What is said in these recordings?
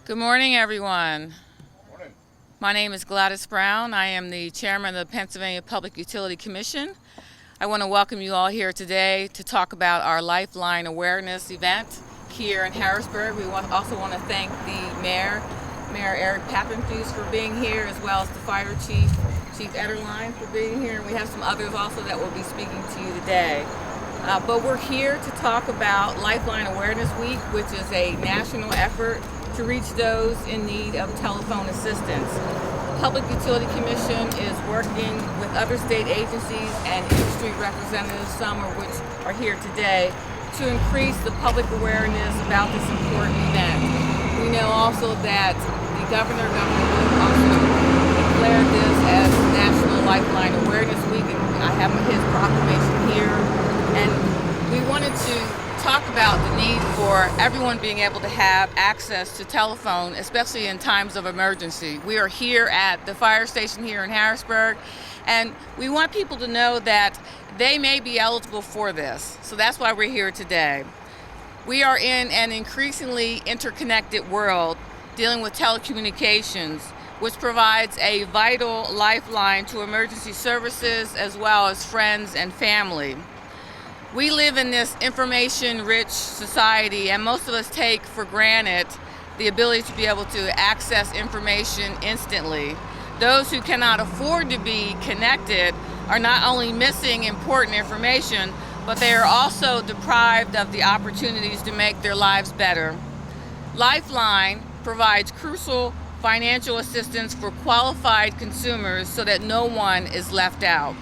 Good morning, everyone. Morning. My name is Gladys Brown. I am the chairman of the Pennsylvania Public Utility Commission. I want to welcome you all here today to talk about our Lifeline awareness event here in Harrisburg. We also want to thank the Mayor Eric Pappenfuse, for being here, as well as the Fire Chief Ederline, for being here. And we have some others also that will be speaking to you today. But we're here to talk about Lifeline Awareness Week, which is a national effort to reach those in need of telephone assistance. The Public Utility Commission is working with other state agencies and industry representatives, some of which are here today, to increase the public awareness about this important event. We know also that the Governor Wood also declared this as National Lifeline Awareness Week, and I have his proclamation here. And we wanted to talk about the need for everyone being able to have access to telephone, especially in times of emergency. We are here at the fire station here in Harrisburg, and we want people to know that they may be eligible for this. So that's why we're here today. We are in an increasingly interconnected world dealing with telecommunications, which provides a vital lifeline to emergency services as well as friends and family. We live in this information-rich society, and most of us take for granted the ability to be able to access information instantly. Those who cannot afford to be connected are not only missing important information, but they are also deprived of the opportunities to make their lives better. Lifeline provides crucial financial assistance for qualified consumers so that no one is left out.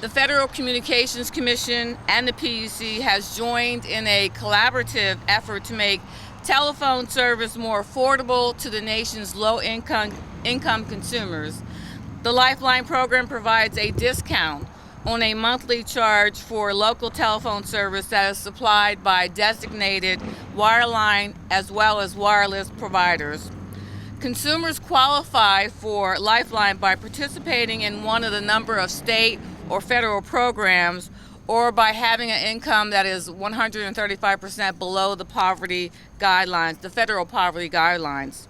The Federal Communications Commission and the PUC has joined in a collaborative effort to make telephone service more affordable to the nation's low-income consumers. The Lifeline program provides a discount on a monthly charge for local telephone service that is supplied by designated wireline as well as wireless providers. Consumers qualify for Lifeline by participating in one of the number of state or federal programs, or by having an income that is 135% below the poverty guidelines, the federal poverty guidelines.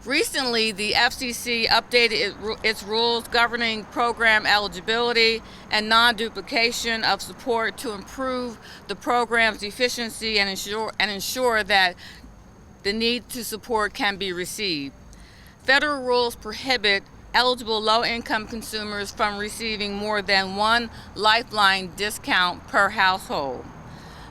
Recently, the FCC updated its rules governing program eligibility and non-duplication of support to improve the program's efficiency and ensure that the need to support can be received. Federal rules prohibit eligible low-income consumers from receiving more than one Lifeline discount per household.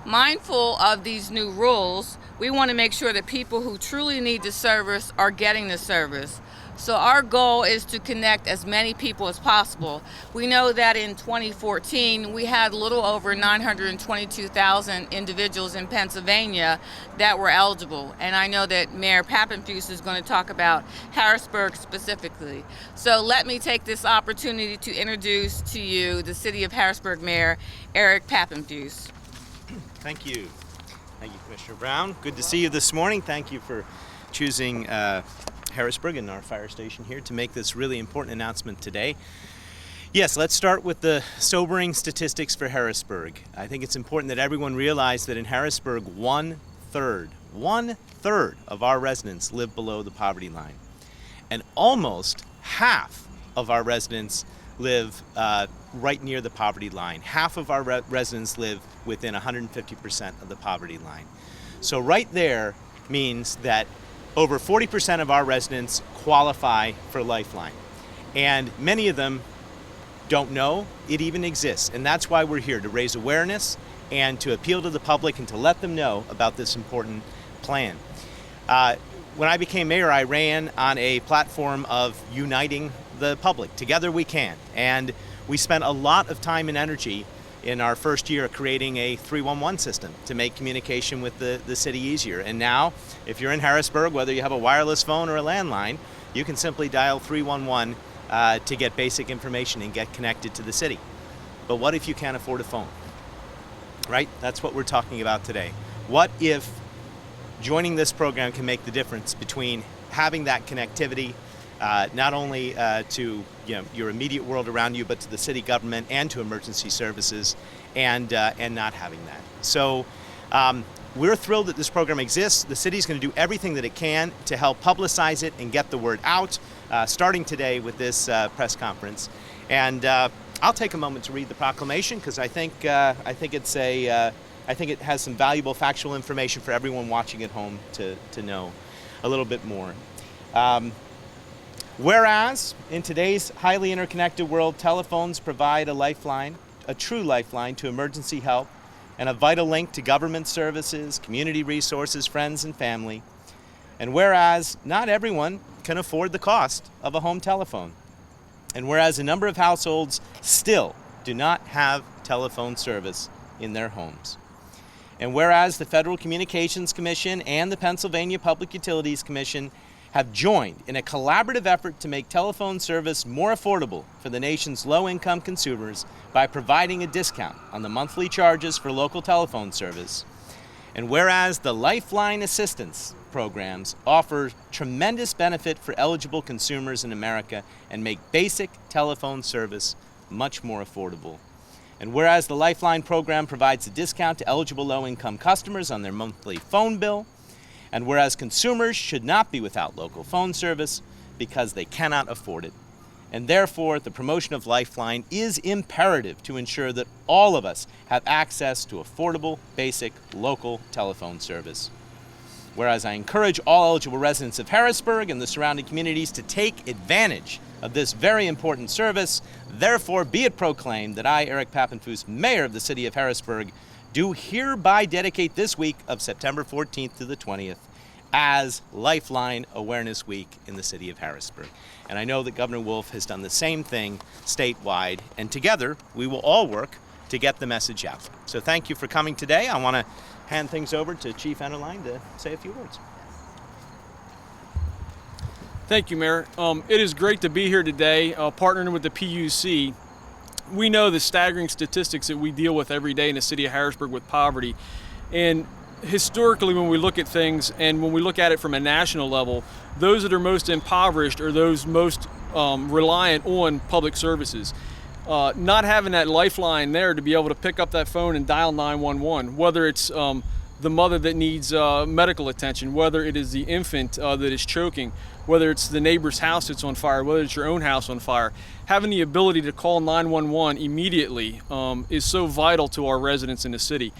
Mindful of these new rules, we want to make sure that people who truly need the service are getting the service. So our goal is to connect as many people as possible. We know that in 2014, we had a little over 922,000 individuals in Pennsylvania that were eligible. And I know that Mayor Pappenfuse is going to talk about Harrisburg specifically. So let me take this opportunity to introduce to you the City of Harrisburg Mayor Eric Pappenfuse. Thank you. Thank you, Commissioner Brown. Good to see you this morning. Thank you for choosing Harrisburg and our fire station here to make this really important announcement today. Yes, let's start with the sobering statistics for Harrisburg. I think it's important that everyone realize that in Harrisburg, one-third of our residents live below the poverty line. And almost half of our residents live right near the poverty line. Half of our residents live within 150% of the poverty line. So right there means that over 40% of our residents qualify for Lifeline. And many of them don't know it even exists. And that's why we're here, to raise awareness and to appeal to the public and to let them know about this important plan. When I became mayor, I ran on a platform of uniting the public. Together we can. And we spent a lot of time and energy in our first year creating a 311 system to make communication with the city easier. And now, if you're in Harrisburg, whether you have a wireless phone or a landline, you can simply dial 311 to get basic information and get connected to the city. But what if you can't afford a phone? Right? That's what we're talking about today. What if joining this program can make the difference between having that connectivity, not only to your immediate world around you, but to the city government and to emergency services, and not having that. So we're thrilled that this program exists. The city's going to do everything that it can to help publicize it and get the word out, starting today with this press conference. And I'll take a moment to read the proclamation because I think it has some valuable factual information for everyone watching at home to know a little bit more. Whereas in today's highly interconnected world, telephones provide a lifeline, a true lifeline to emergency help, and a vital link to government services, community resources, friends, and family. And whereas not everyone can afford the cost of a home telephone. And whereas a number of households still do not have telephone service in their homes. And whereas the Federal Communications Commission and the Pennsylvania Public Utilities Commission have joined in a collaborative effort to make telephone service more affordable for the nation's low-income consumers by providing a discount on the monthly charges for local telephone service. And whereas the Lifeline assistance programs offer tremendous benefit for eligible consumers in America and make basic telephone service much more affordable. And whereas the Lifeline program provides a discount to eligible low-income customers on their monthly phone bill, and whereas consumers should not be without local phone service because they cannot afford it. And therefore, the promotion of Lifeline is imperative to ensure that all of us have access to affordable, basic, local telephone service. Whereas I encourage all eligible residents of Harrisburg and the surrounding communities to take advantage of this very important service, therefore be it proclaimed that I, Eric Pappenfuss, Mayor of the City of Harrisburg, do hereby dedicate this week of September 14th to the 20th as Lifeline Awareness Week in the City of Harrisburg. And I know that Governor Wolf has done the same thing statewide, and together we will all work to get the message out. So thank you for coming today. I want to hand things over to Chief Enterline to say a few words. Thank you, Mayor. It is great to be here today, partnering with the PUC. We know the staggering statistics that we deal with every day in the city of Harrisburg with poverty. And historically, when we look at things and when we look at it from a national level, those that are most impoverished are those most reliant on public services. Not having that lifeline there to be able to pick up that phone and dial 911, whether it's the mother that needs medical attention, whether it is the infant that is choking, whether it's the neighbor's house that's on fire, whether it's your own house on fire, having the ability to call 911 immediately is so vital to our residents in the city.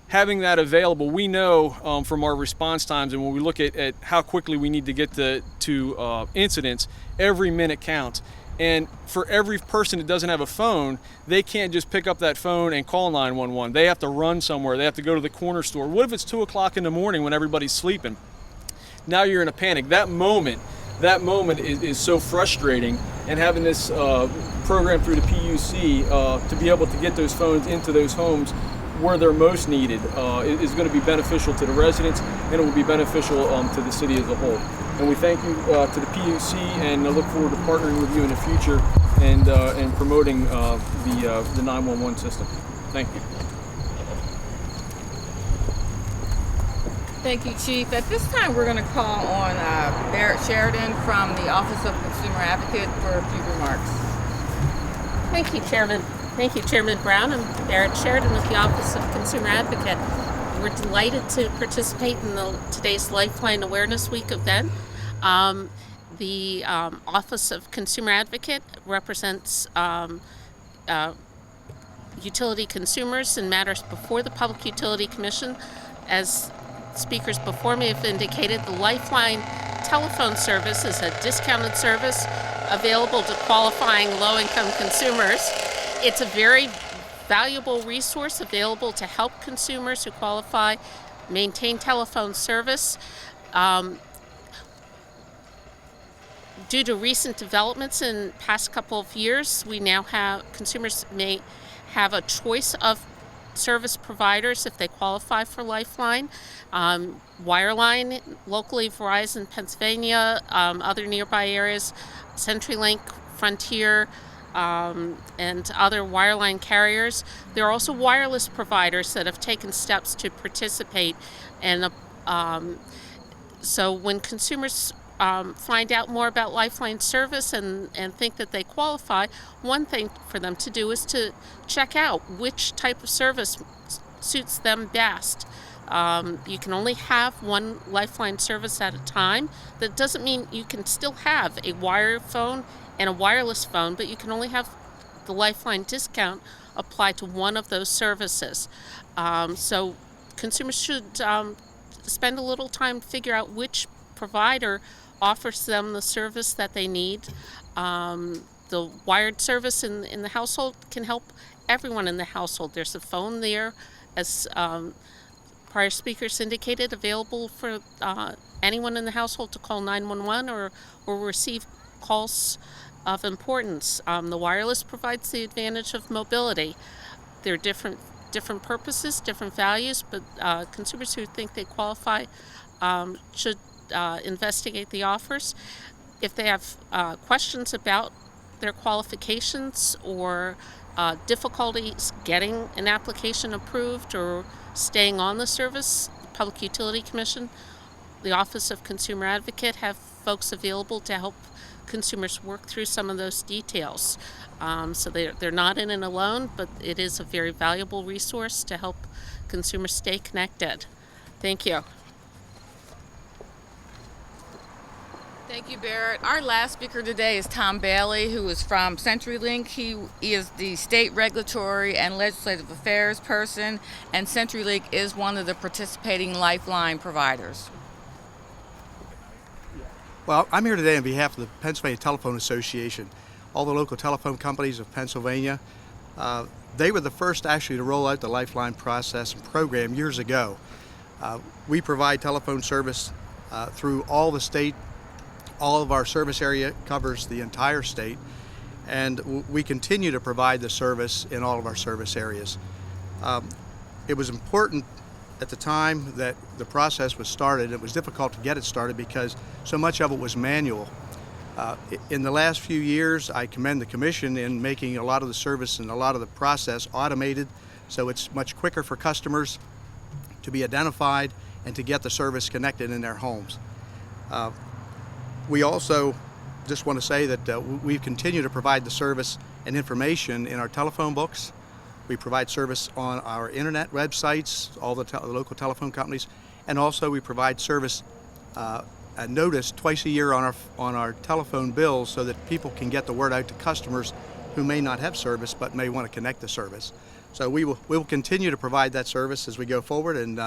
Having that available, we know from our response times, and when we look at how quickly we need to get to incidents, every minute counts. And for every person that doesn't have a phone, they can't just pick up that phone and call 911. They have to run somewhere. They have to go to the corner store. What if it's 2 o'clock in the morning when everybody's sleeping? Now you're in a panic. That moment is so frustrating. And having this program through the PUC to be able to get those phones into those homes where they're most needed is going to be beneficial to the residents, and it will be beneficial to the city as a whole. And we thank you to the PUC, and I look forward to partnering with you in the future and promoting the 911 system. Thank you. Thank you, Chief. At this time, we're going to call on Barrett Sheridan from the Office of Consumer Advocate for a few remarks. Thank you, Chairman. Thank you, Chairman Brown. I'm Barrett Sheridan with the Office of Consumer Advocate. We're delighted to participate in today's Lifeline Awareness Week event. The Office of Consumer Advocate represents utility consumers in matters before the Public Utility Commission. As speakers before me have indicated, the Lifeline telephone service is a discounted service available to qualifying low-income consumers. It's a very valuable resource available to help consumers who qualify maintain telephone service. Due to recent developments in the past couple of years, we now have consumers may have a choice of service providers if they qualify for Lifeline. Wireline, locally Verizon, Pennsylvania, other nearby areas, Centurylink, Frontier, and other wireline carriers. There are also wireless providers that have taken steps to participate. And so when consumers find out more about Lifeline service and think that they qualify, one thing for them to do is to check out which type of service suits them best. You can only have one Lifeline service at a time. That doesn't mean you can still have a wire phone and a wireless phone, but you can only have the Lifeline discount apply to one of those services. So consumers should spend a little time to figure out which provider offers them the service that they need. The wired service in the household can help everyone in the household. There's a phone there, as prior speakers indicated, available for anyone in the household to call 911 or receive calls of importance. The wireless provides the advantage of mobility. There are different purposes, different values, but consumers who think they qualify should investigate the offers. If they have questions about their qualifications or difficulties getting an application approved or staying on the service, the Public Utility Commission, the Office of Consumer Advocate have folks available to help consumers work through some of those details. So they're not in it alone, but it is a very valuable resource to help consumers stay connected. Thank you. Thank you, Barrett. Our last speaker today is Tom Bailey, who is from Centurylink. He is the state regulatory and legislative affairs person, and Centurylink is one of the participating Lifeline providers. Well, I'm here today on behalf of the Pennsylvania Telephone Association. All the local telephone companies of Pennsylvania, they were the first actually to roll out the Lifeline process and program years ago. We provide telephone service through all the state. All of our service area covers the entire state, and we continue to provide the service in all of our service areas. It was important at the time that the process was started. It was difficult to get it started because so much of it was manual. In the last few years, I commend the Commission in making a lot of the service and a lot of the process automated, so it's much quicker for customers to be identified and to get the service connected in their homes. We also just want to say that we continue to provide the service and information in our telephone books. We provide service on our internet websites, all the local telephone companies, and also we provide service a notice twice a year on our telephone bills so that people can get the word out to customers who may not have service but may want to connect the service. So we will continue to provide that service as we go forward, and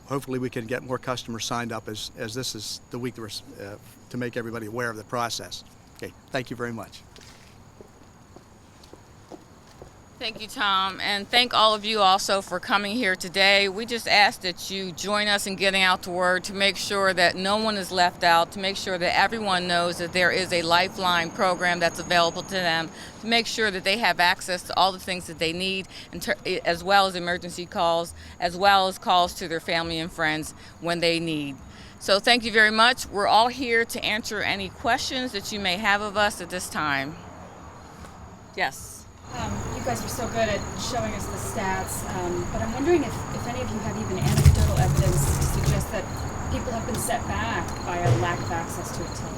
hopefully we can get more customers signed up as this is the week to make everybody aware of the process. Okay, thank you very much. Thank you, Tom, and thank all of you also for coming here today. We just ask that you join us in getting out the word to make sure that no one is left out, to make sure that everyone knows that there is a Lifeline program that's available to them, to make sure that they have access to all the things that they need, as well as emergency calls, as well as calls to their family and friends when they need. So thank you very much. We're all here to answer any questions that you may have of us at this time. Yes. You guys are so good at showing us the stats, but I'm wondering if any of you have even anecdotal evidence to suggest that people have been set back by a lack of access to a telephone.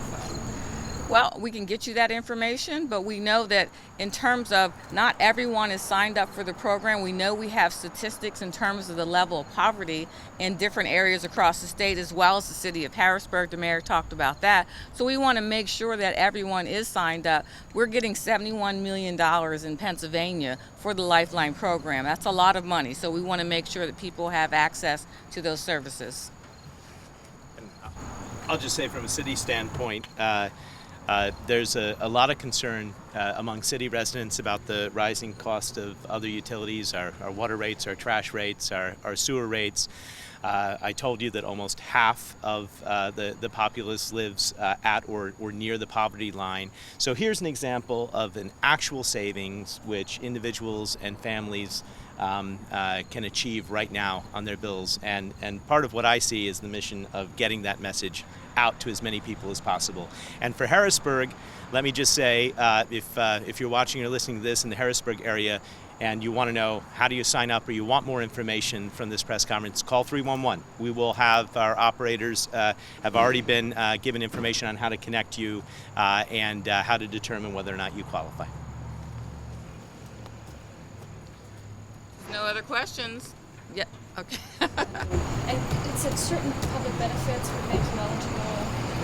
Well, we can get you that information, but we know that in terms of not everyone is signed up for the program. We know we have statistics in terms of the level of poverty in different areas across the state, as well as the city of Harrisburg. The mayor talked about that. So we want to make sure that everyone is signed up. We're getting $71 million in Pennsylvania for the Lifeline program. That's a lot of money. So we want to make sure that people have access to those services. I'll just say from a city standpoint, there's a lot of concern among city residents about the rising cost of other utilities, our water rates, our trash rates, our sewer rates. I told you that almost half of the populace lives at or near the poverty line. So here's an example of an actual savings which individuals and families can achieve right now on their bills. And part of what I see is the mission of getting that message out to as many people as possible. And for Harrisburg, let me just say, if you're watching or listening to this in the Harrisburg area and you want to know how do you sign up or you want more information from this press conference, call 311. We will have our operators have already been given information on how to connect you and how to determine whether or not you qualify. No other questions? Yeah. Okay. And it said certain public benefits would make you eligible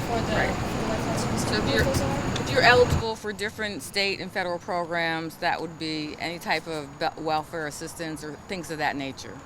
for the, Right. for the Lifeline service. So Do you know what those are? if you're eligible for different state and federal programs, that would be any type of welfare assistance or things of that nature.